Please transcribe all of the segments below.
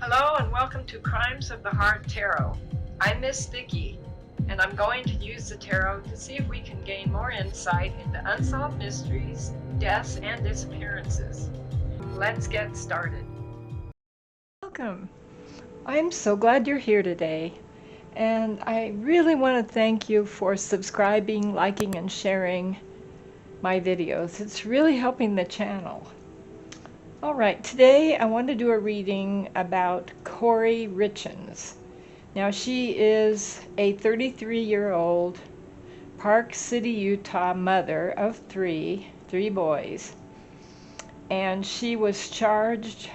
Hello and welcome to Crimes of the Heart Tarot. I'm Miss Vicki, and I'm going to use the tarot to see if we can gain more insight into unsolved mysteries, deaths, and disappearances. Let's get started. Welcome. I'm so glad you're here today, and I really want to thank you for subscribing, liking, and sharing my videos. It's really helping the channel. All right, today I want to do a reading about KOURI Richins. Now, she is a 33-year-old Park City, Utah mother of three boys, and she was charged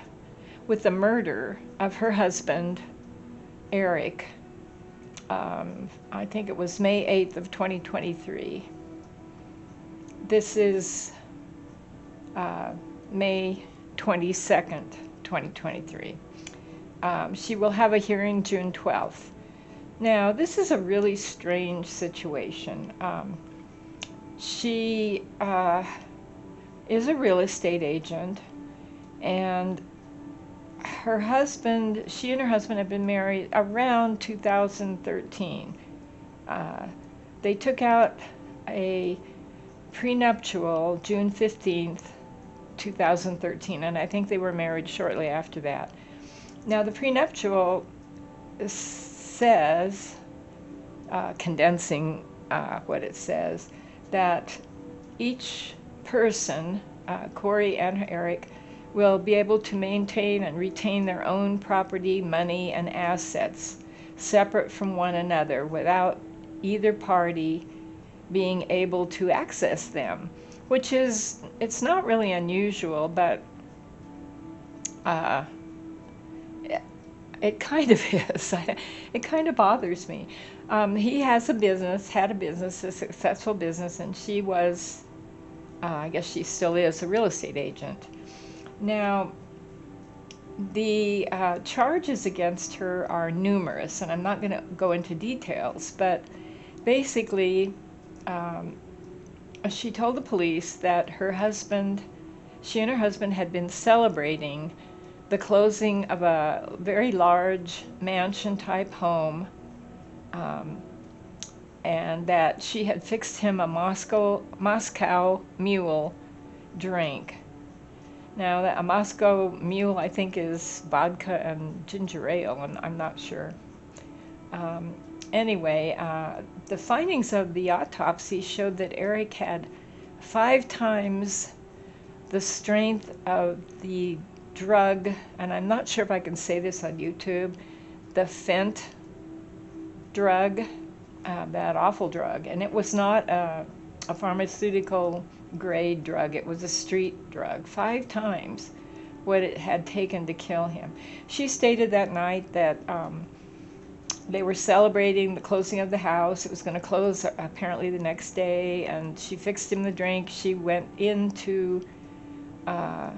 with the murder of her husband, Eric. I think it was May 8th of 2023. This is May 22nd, 2023. She will have a hearing June 12th. Now, this is a really strange situation. She is a real estate agent, and she and her husband have been married around 2013. They took out a prenuptial June 15th, 2013, and I think they were married shortly after that. Now, the prenuptial says, condensing what it says, that each person, KOURI and Eric, will be able to maintain and retain their own property, money, and assets separate from one another without either party being able to access them, which is, it's not really unusual, but it kind of is. It kind of bothers me. He had a business, a successful business, and she was, I guess she still is, a real estate agent. Now, the charges against her are numerous, and I'm not going to go into details, but basically, she told the police that she and her husband had been celebrating the closing of a very large mansion-type home, and that she had fixed him a Moscow Mule drink. Now, a Moscow Mule, I think, is vodka and ginger ale, and I'm not sure. Anyway, the findings of the autopsy showed that Eric had 5 times the strength of the drug, and I'm not sure if I can say this on YouTube, the fent drug, that awful drug. And it was not a pharmaceutical grade drug, it was a street drug. 5 times what it had taken to kill him. She stated that night that they were celebrating the closing of the house. It was going to close apparently the next day, and she fixed him the drink. She went into the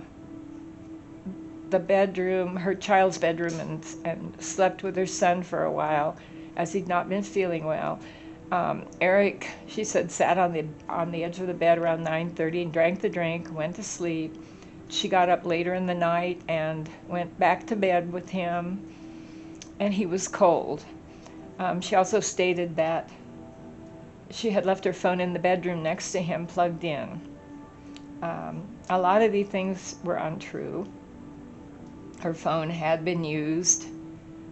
bedroom, her child's bedroom, and slept with her son for a while, as he'd not been feeling well. Eric, she said, sat on the edge of the bed around 9:30 and drank the drink, went to sleep. She got up later in the night and went back to bed with him, and he was cold. She also stated that she had left her phone in the bedroom next to him, plugged in. A lot of these things were untrue. Her phone had been used.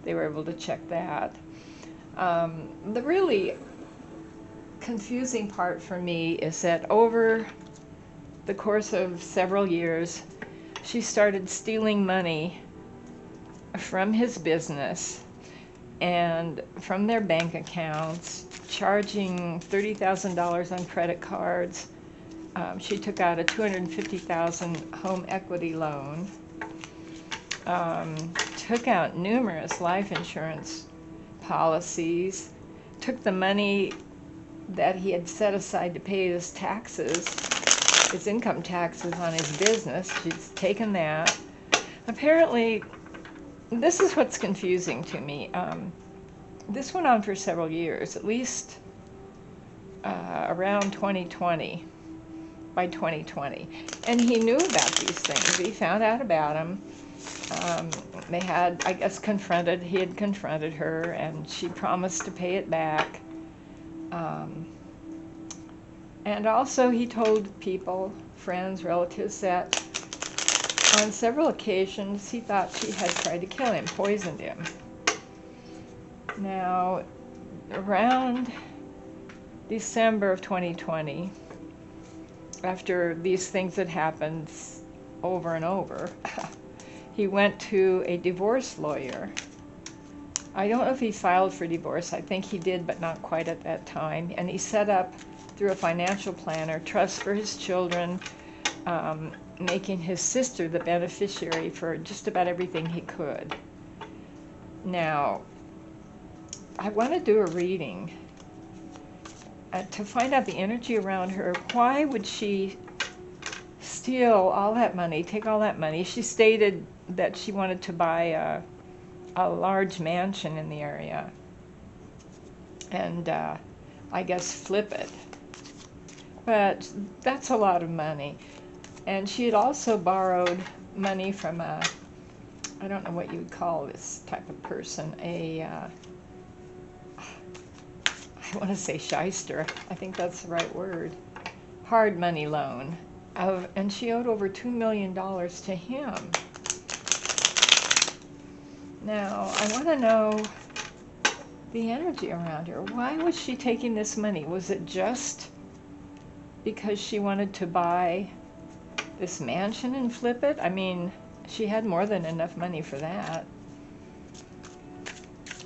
They were able to check that. The really confusing part for me is that over the course of several years, she started stealing money from his business and from their bank accounts, charging $30,000 on credit cards. She took out a $250,000 home equity loan, took out numerous life insurance policies, took the money that he had set aside to pay his taxes, his income taxes on his business. She's taken that. Apparently, this is what's confusing to me. This went on for several years, at least around 2020, by 2020. And he knew about these things. He found out about them. They had, I guess, he had confronted her, and she promised to pay it back. And also he told people, friends, relatives, that on several occasions he thought she had tried to kill him, poisoned him. Now, around December of 2020, after these things had happened over and over, he went to a divorce lawyer. I don't know if he filed for divorce. I think he did, but not quite at that time. And he set up, through a financial planner, trust for his children, making his sister the beneficiary for just about everything he could. Now, I want to do a reading to find out the energy around her. Why would she steal all that money, take all that money? She stated that she wanted to buy a large mansion in the area and I guess flip it. But that's a lot of money. And she had also borrowed money from I don't know what you would call this type of person, I want to say shyster. I think that's the right word. Hard money loan. And she owed over $2 million to him. Now, I want to know the energy around her. Why was she taking this money? Was it just because she wanted to buy this mansion and flip it? I mean, she had more than enough money for that.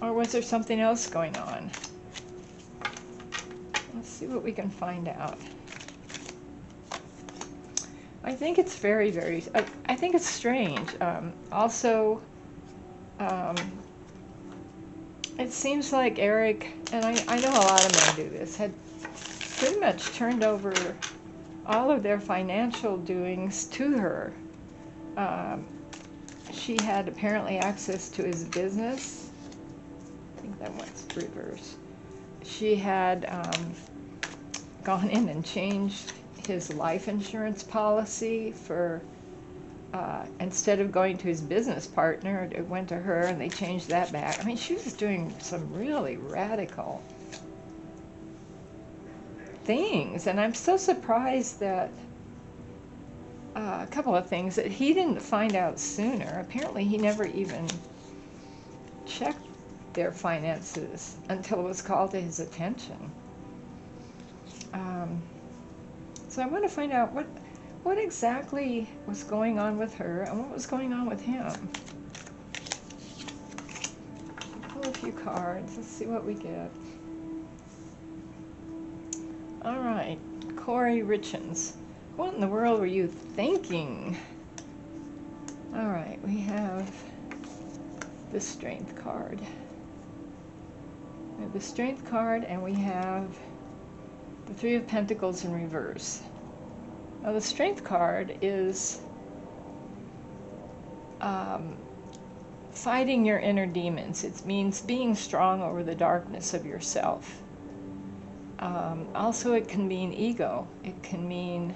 Or was there something else going on? Let's see what we can find out. I think it's very, very, I think it's strange. Also, it seems like Eric, and I know a lot of men do this, had pretty much turned over all of their financial doings to her. She had apparently access to his business. I think that went reverse. She had gone in and changed his life insurance policy for, instead of going to his business partner, it went to her, and they changed that back. I mean, she was doing some really radical things, and I'm so surprised that a couple of things that he didn't find out sooner. Apparently he never even checked their finances until it was called to his attention. So I want to find out what exactly was going on with her and what was going on with him. Pull a few cards. Let's see what we get. All right, KOURI Richins. What in the world were you thinking? All right, we have the Strength card. We have the Strength card, and we have the Three of Pentacles in reverse. Now, the Strength card is fighting your inner demons. It means being strong over the darkness of yourself. Also, it can mean ego. It can mean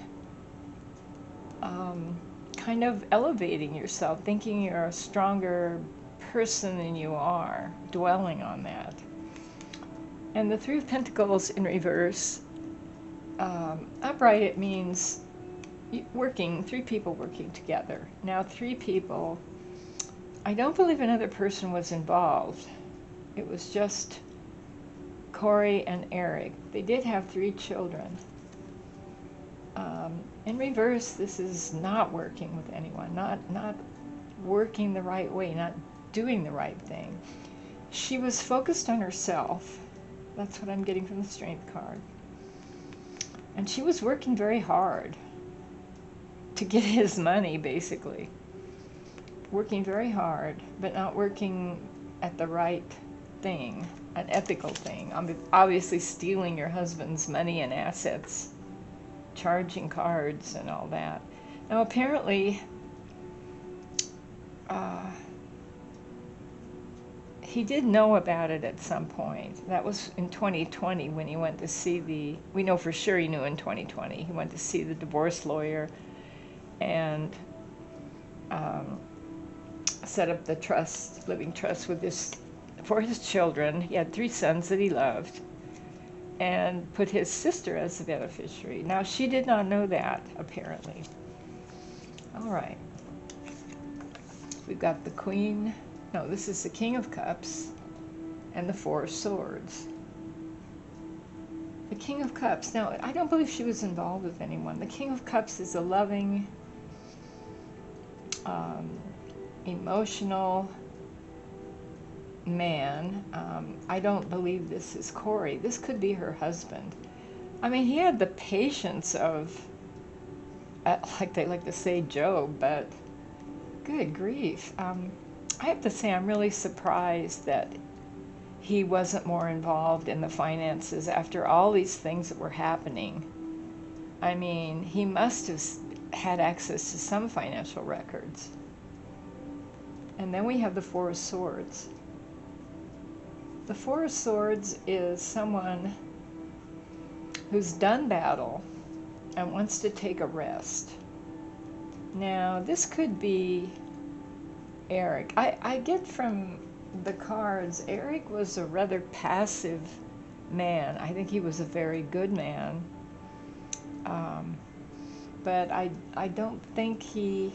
kind of elevating yourself, thinking you're a stronger person than you are, dwelling on that. And the Three of Pentacles in reverse, upright, it means three people working together. Now, three people, I don't believe another person was involved. It was just KOURI and Eric. They did have 3 children. In reverse, this is not working with anyone, not working the right way, not doing the right thing. She was focused on herself. That's what I'm getting from the Strength card. And she was working very hard to get his money, basically. Working very hard, but not working at the right thing, an ethical thing. Obviously stealing your husband's money and assets, charging cards and all that. Now, apparently, he did know about it at some point. That was in 2020 when he went to see we know for sure he knew in 2020. He went to see the divorce lawyer, and set up the trust, living trust with for his children. He had 3 sons that he loved, and put his sister as the beneficiary. Now, she did not know that, apparently. All right. We've got the Queen. No, this is the King of Cups and the 4 of Swords. The King of Cups. Now, I don't believe she was involved with anyone. The King of Cups is a loving, emotional man. I don't believe this is KOURI. This could be her husband. I mean, he had the patience of, like they like to say, Job, but good grief. I have to say I'm really surprised that he wasn't more involved in the finances after all these things that were happening. I mean, he must have had access to some financial records. And then we have the 4 of Swords. The 4 of Swords is someone who's done battle and wants to take a rest. Now, this could be Eric. I get from the cards, Eric was a rather passive man. I think he was a very good man. But I don't think he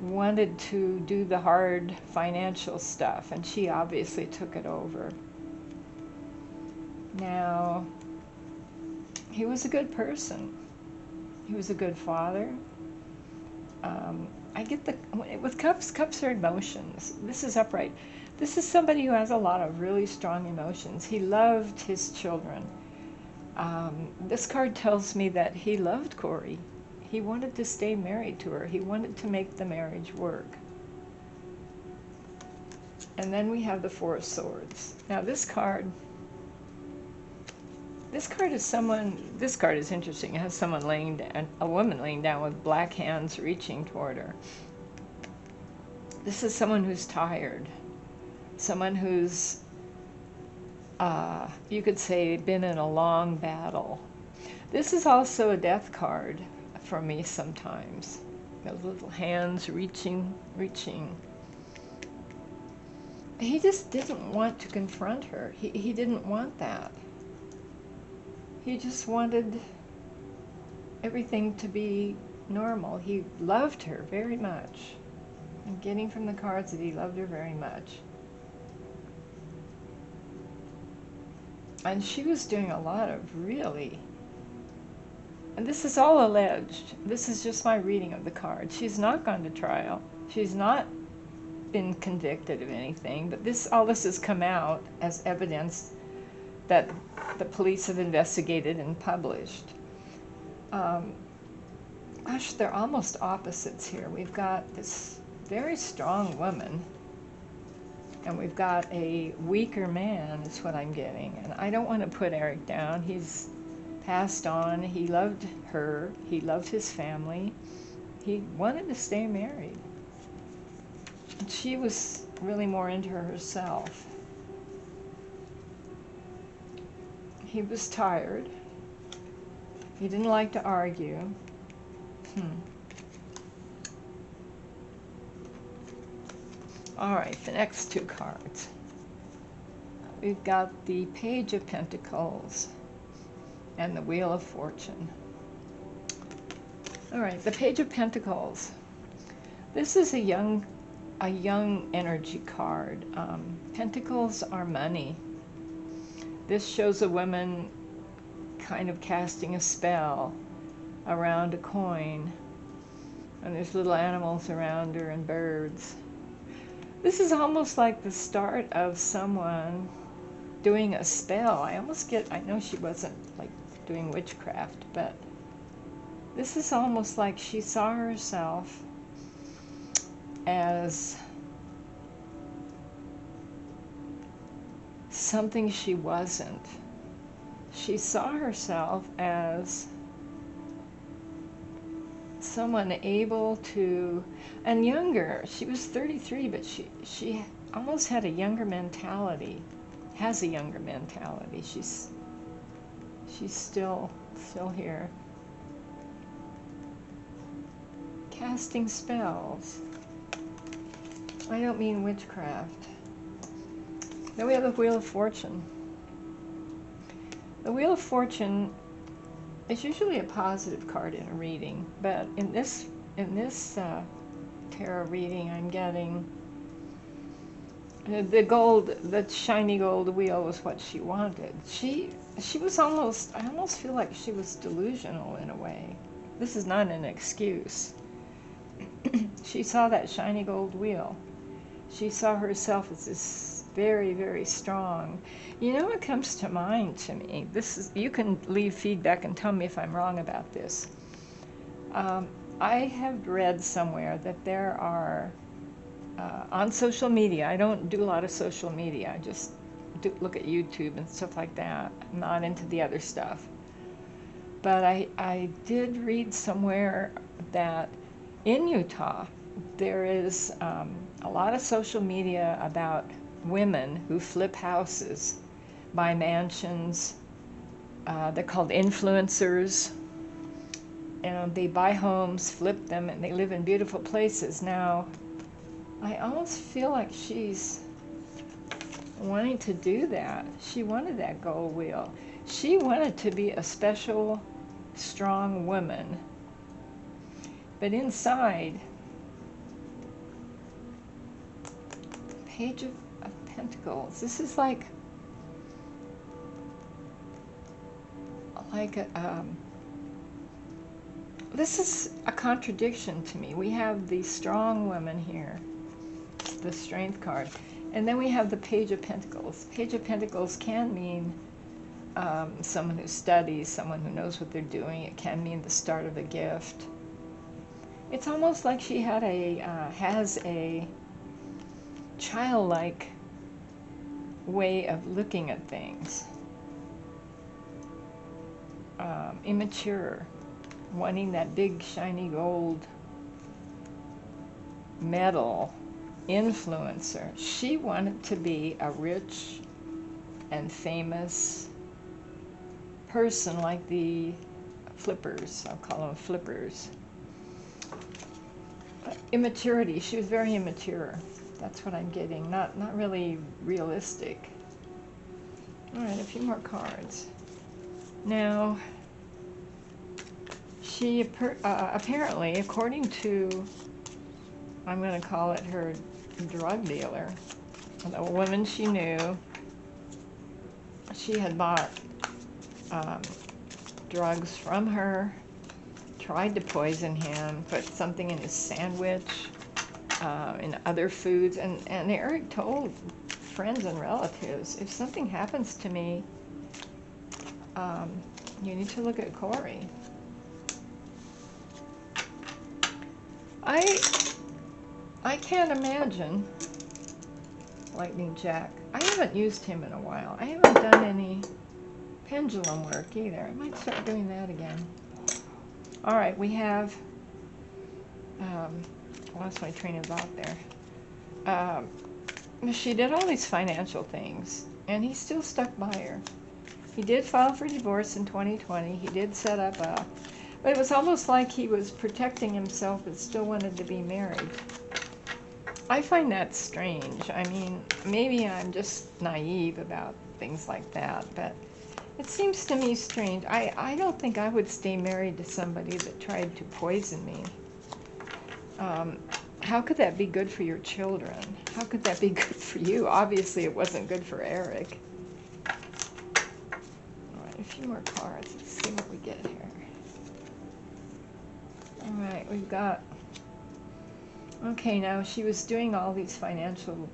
wanted to do the hard financial stuff, and she obviously took it over. Now, he was a good person. He was a good father. I get with cups are emotions. This is upright. This is somebody who has a lot of really strong emotions. He loved his children. This card tells me that he loved KOURI. He wanted to stay married to her. He wanted to make the marriage work. And then we have the 4 of Swords. Now this card is interesting. It has someone laying down, a woman laying down with black hands reaching toward her. This is someone who's tired. Someone who's, you could say, been in a long battle. This is also a death card for me sometimes. Those little hands reaching. He just didn't want to confront her. He didn't want that. He just wanted everything to be normal. He loved her very much. I'm getting from the cards that he loved her very much. And she was doing a lot of really, and this is all alleged. This is just my reading of the cards. She's not gone to trial. She's not been convicted of anything, but all this has come out as evidence that the police have investigated and published. Gosh, they're almost opposites here. We've got this very strong woman, and we've got a weaker man, is what I'm getting. And I don't want to put Eric down. He's passed on. He loved her. He loved his family. He wanted to stay married. And she was really more into herself. He was tired. He didn't like to argue. All right, the next 2 cards. We've got the Page of Pentacles and the Wheel of Fortune. All right, the Page of Pentacles. This is a young energy card. Pentacles are money. This shows a woman kind of casting a spell around a coin, and there's little animals around her and birds. This is almost like the start of someone doing a spell. I know she wasn't like doing witchcraft, but this is almost like she saw herself as something she wasn't. She saw herself as someone able to, and younger. She was 33, but she almost had a younger mentality, has a younger mentality. She's still here. Casting spells. I don't mean witchcraft. Then we have the Wheel of Fortune. The Wheel of Fortune is usually a positive card in a reading, but in this tarot reading, I'm getting the shiny gold wheel was what she wanted. She was almost, I almost feel like she was delusional in a way. This is not an excuse. She saw that shiny gold wheel. She saw herself as this very, very strong. You know what comes to mind to me? This is, you can leave feedback and tell me if I'm wrong about this. I have read somewhere that there are, on social media, I don't do a lot of social media, I just look at YouTube and stuff like that. I'm not into the other stuff. But I did read somewhere that in Utah, there is a lot of social media about women who flip houses, buy mansions. They're called influencers. And they buy homes, flip them, and they live in beautiful places. Now, I almost feel like she's wanting to do that. She wanted that gold wheel. She wanted to be a special, strong woman. But inside, Page of Pentacles. This is like a, this is a contradiction to me. We have the strong woman here, the Strength card, and then we have the Page of Pentacles. Page of Pentacles can mean someone who studies, someone who knows what they're doing. It can mean the start of a gift. It's almost like she had has a childlike way of looking at things. Immature, wanting that big shiny gold medal, influencer. She wanted to be a rich and famous person like the flippers. I'll call them flippers. Immaturity. She was very immature. That's what I'm getting. Not really realistic. All right, a few more cards. Now, she apparently, according to, I'm going to call it her drug dealer, the woman she knew, she had bought drugs from her, tried to poison him, put something in his sandwich, in other foods, and Eric told friends and relatives, if something happens to me, you need to look at KOURI. I can't imagine, Lightning Jack. I haven't used him in a while. I haven't done any pendulum work either. I might start doing that again. All right, we have, lost my train of thought there. She did all these financial things, and he still stuck by her. He did file for divorce in 2020. He did set up a, but it was almost like he was protecting himself but still wanted to be married. I find that strange. I mean, maybe I'm just naive about things like that, but it seems to me strange. I don't think I would stay married to somebody that tried to poison me. How could that be good for your children? How could that be good for you? Obviously, it wasn't good for Eric. All right, a few more cards. Let's see what we get here. All right, we've got... Okay, now she was doing all these financial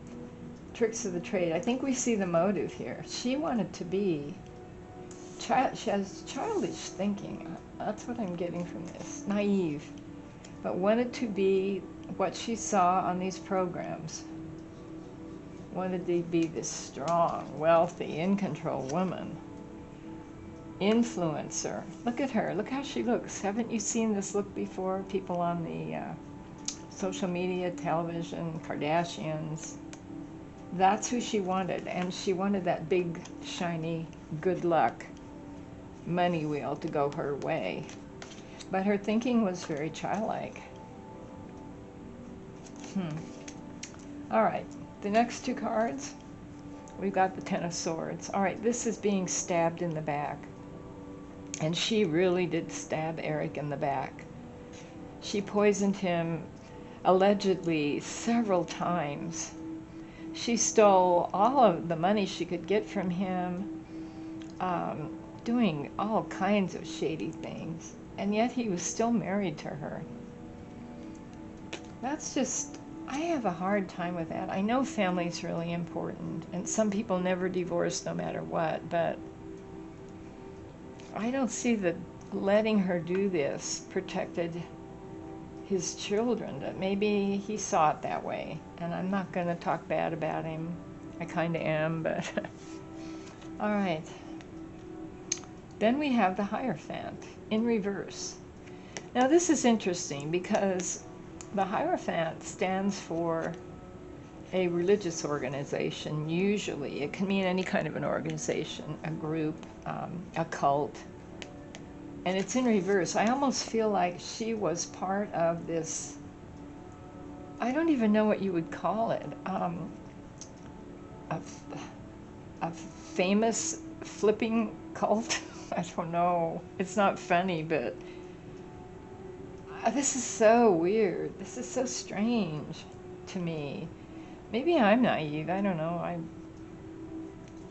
tricks of the trade. I think we see the motive here. She wanted to be... She has childish thinking. That's what I'm getting from this. Naive. But wanted to be what she saw on these programs. Wanted to be this strong, wealthy, in-control woman. Influencer. Look at her. Look how she looks. Haven't you seen this look before? People on the social media, television, Kardashians. That's who she wanted. And she wanted that big, shiny, good luck money wheel to go her way. But her thinking was very childlike. All right, the next two cards, we've got the Ten of Swords. All right, this is being stabbed in the back. And she really did stab Eric in the back. She poisoned him allegedly several times. She stole all of the money she could get from him, doing all kinds of shady things. And yet he was still married to her. That's just, I have a hard time with that. I know family's really important, and some people never divorce no matter what, but I don't see that letting her do this protected his children. That maybe he saw it that way, and I'm not going to talk bad about him. I kind of am, but all right. Then we have the Hierophant in reverse. Now this is interesting because the Hierophant stands for a religious organization. Usually it can mean any kind of an organization, a group, a cult, and it's in reverse. I almost feel like she was part of this, I don't even know what you would call it, a famous flipping cult. I don't know, it's not funny, but this is so weird. This is so strange to me. Maybe I'm naive, I don't know.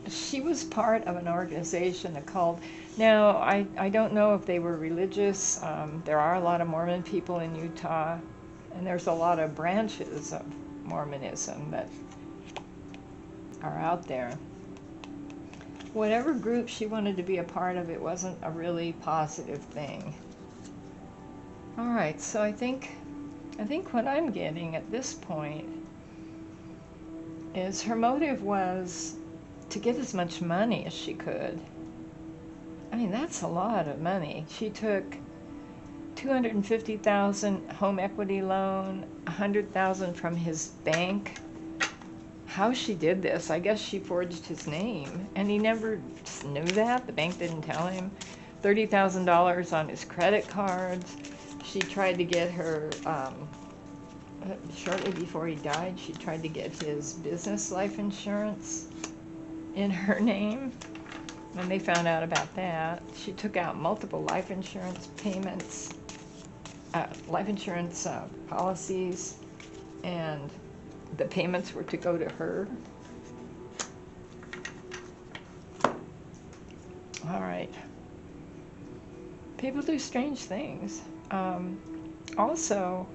She was part of an organization, a cult. Now, I don't know if they were religious. There are a lot of Mormon people in Utah, and there's a lot of branches of Mormonism that are out there. Whatever group she wanted to be a part of, it wasn't a really positive thing. All right, so I think what I'm getting at this point is her motive was to get as much money as she could. I mean, that's a lot of money. She took $250,000 home equity loan, $100,000 from his bank. How she did this, I guess she forged his name, and he never knew that. The bank didn't tell him. $30,000 on his credit cards. She tried to get her, shortly before he died, she tried to get his business life insurance in her name. When they found out about that, she took out multiple life insurance payments, life insurance policies, and the payments were to go to her. All right. People do strange things. Also,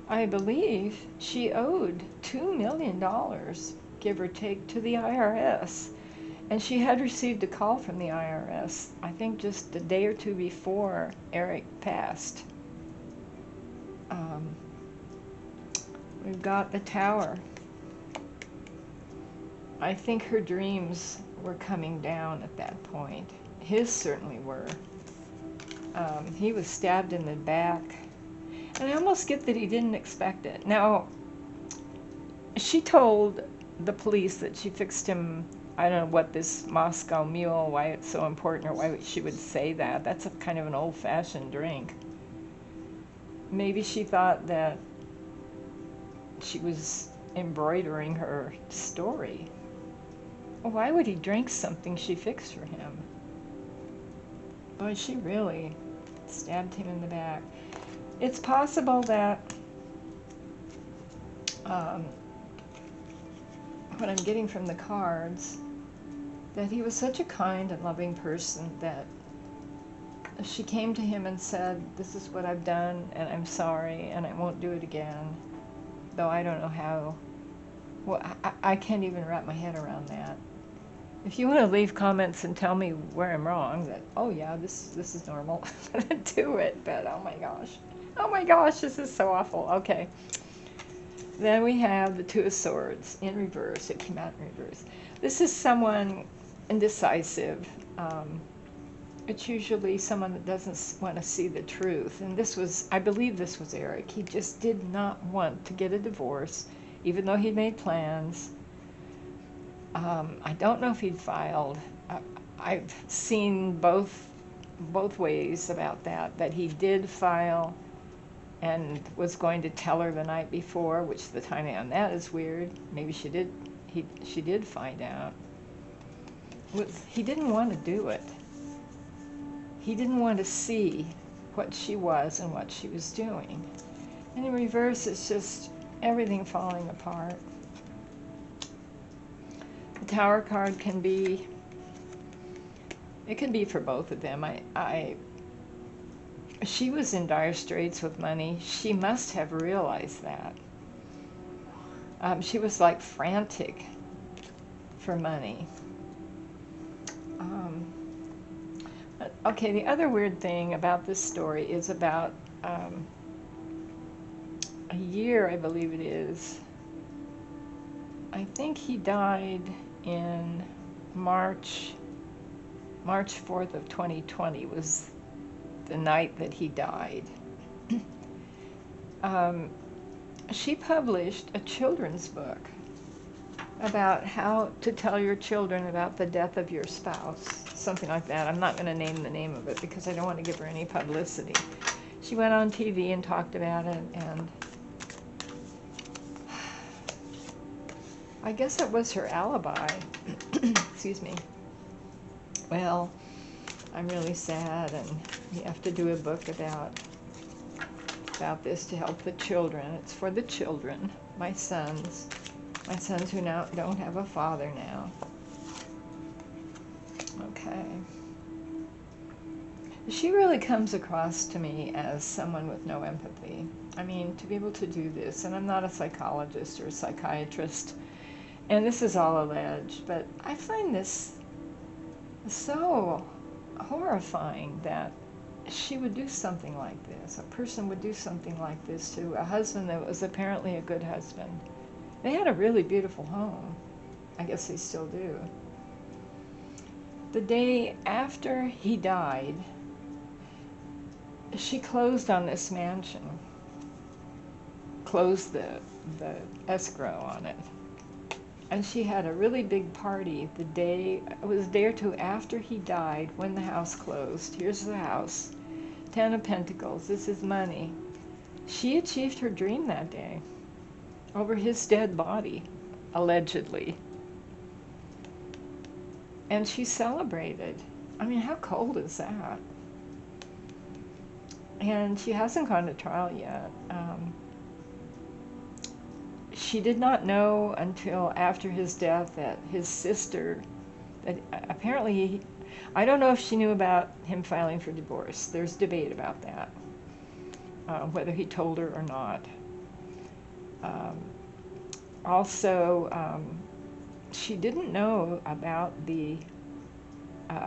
I believe she owed $2 million, give or take, to the IRS. And she had received a call from the IRS, I think just a day or two before Eric passed. We've got the Tower. I think her dreams were coming down at that point. His certainly were. He was stabbed in the back. And I almost get that he didn't expect it. Now, she told the police that she fixed him, I don't know what this Moscow Mule, why it's so important, or why she would say that. That's a kind of an old-fashioned drink. Maybe she thought that she was embroidering her story. Why would he drink something she fixed for him? Boy, she really stabbed him in the back. It's possible that what I'm getting from the cards, that he was such a kind and loving person that she came to him and said, this is what I've done, and I'm sorry, and I won't do it again. Though I don't know how. Well, I can't even wrap my head around that. If you want to leave comments and tell me where I'm wrong, that, oh yeah, this is normal, do it, but oh my gosh, this is so awful. Okay. Then we have the Two of Swords in reverse. It came out in reverse. This is someone indecisive. It's usually someone that doesn't want to see the truth. And this was, I believe this was Eric. He just did not want to get a divorce, even though he made plans. I don't know if he'd filed. I've seen both ways about that he did file and was going to tell her the night before, which the timing on that is weird. Maybe she did find out. He didn't want to do it. He didn't want to see what she was and what she was doing. And in reverse, it's just everything falling apart. The Tower card can be, it can be for both of them. She was in dire straits with money. She must have realized that. She was like frantic for money. Okay, the other weird thing about this story is about a year, I believe it is. I think he died in March 4th of 2020 was the night that he died. She published a children's book about how to tell your children about the death of your spouse, something like that. I'm not going to name the name of it because I don't want to give her any publicity. She went on TV and talked about it, and I guess it was her alibi. Excuse me. Well, I'm really sad, and you have to do a book about this to help the children. It's for the children, my sons who now don't have a father now. Okay. She really comes across to me as someone with no empathy. I mean, to be able to do this, and I'm not a psychologist or a psychiatrist, and this is all alleged, but I find this so horrifying that she would do something like this. A person would do something like this to a husband that was apparently a good husband. They had a really beautiful home. I guess they still do. The day after he died, she closed on this mansion, closed the escrow on it. And she had a really big party the day, it was a day or two after he died when the house closed. Here's the house, 10 of Pentacles, this is money. She achieved her dream that day over his dead body, allegedly. And she celebrated. I mean, how cold is that? And she hasn't gone to trial yet. She did not know until after his death that his sister, that apparently, I don't know if she knew about him filing for divorce. There's debate about that, whether he told her or not. Also, she didn't know about the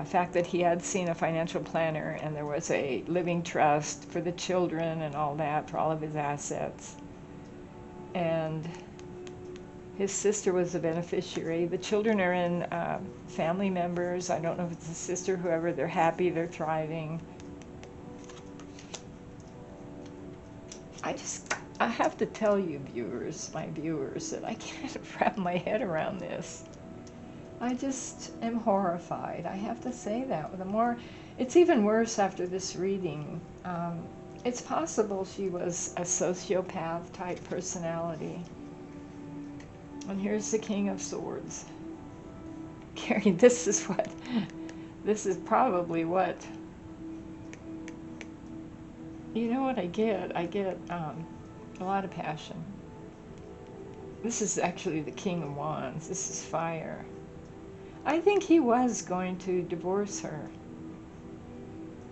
fact that he had seen a financial planner and there was a living trust for the children and all that, for all of his assets. And his sister was the beneficiary. The children are in family members. I don't know if it's a sister, whoever. They're happy, they're thriving. I have to tell you, viewers, my viewers, that I can't wrap my head around this. I just am horrified. I have to say that. It's even worse after this reading. It's possible she was a sociopath type personality. And here's the King of Swords. Carrie, this is probably what, you know what I get? I get a lot of passion. This is actually the King of Wands. This is fire. I think he was going to divorce her.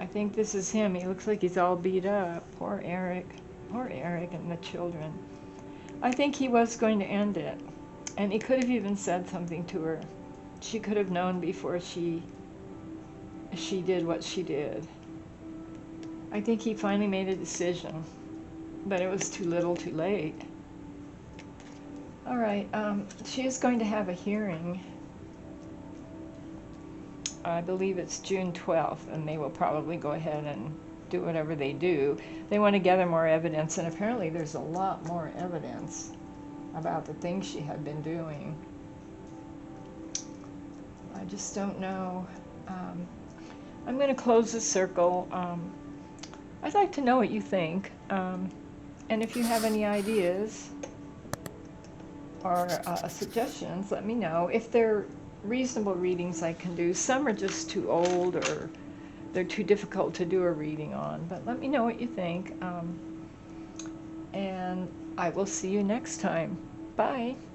I think this is him. He looks like he's all beat up. Poor Eric and the children. I think he was going to end it. And he could have even said something to her. She could have known before she did what she did. I think he finally made a decision, but it was too little too late. All right, she is going to have a hearing. I believe it's June 12th, and they will probably go ahead and do whatever they do. They want to gather more evidence, and apparently there's a lot more evidence about the things she had been doing. I just don't know. I'm going to close the circle. I'd like to know what you think. And if you have any ideas or suggestions, let me know. If they're reasonable readings I can do, some are just too old or they're too difficult to do a reading on, but let me know what you think. And I will see you next time. Bye.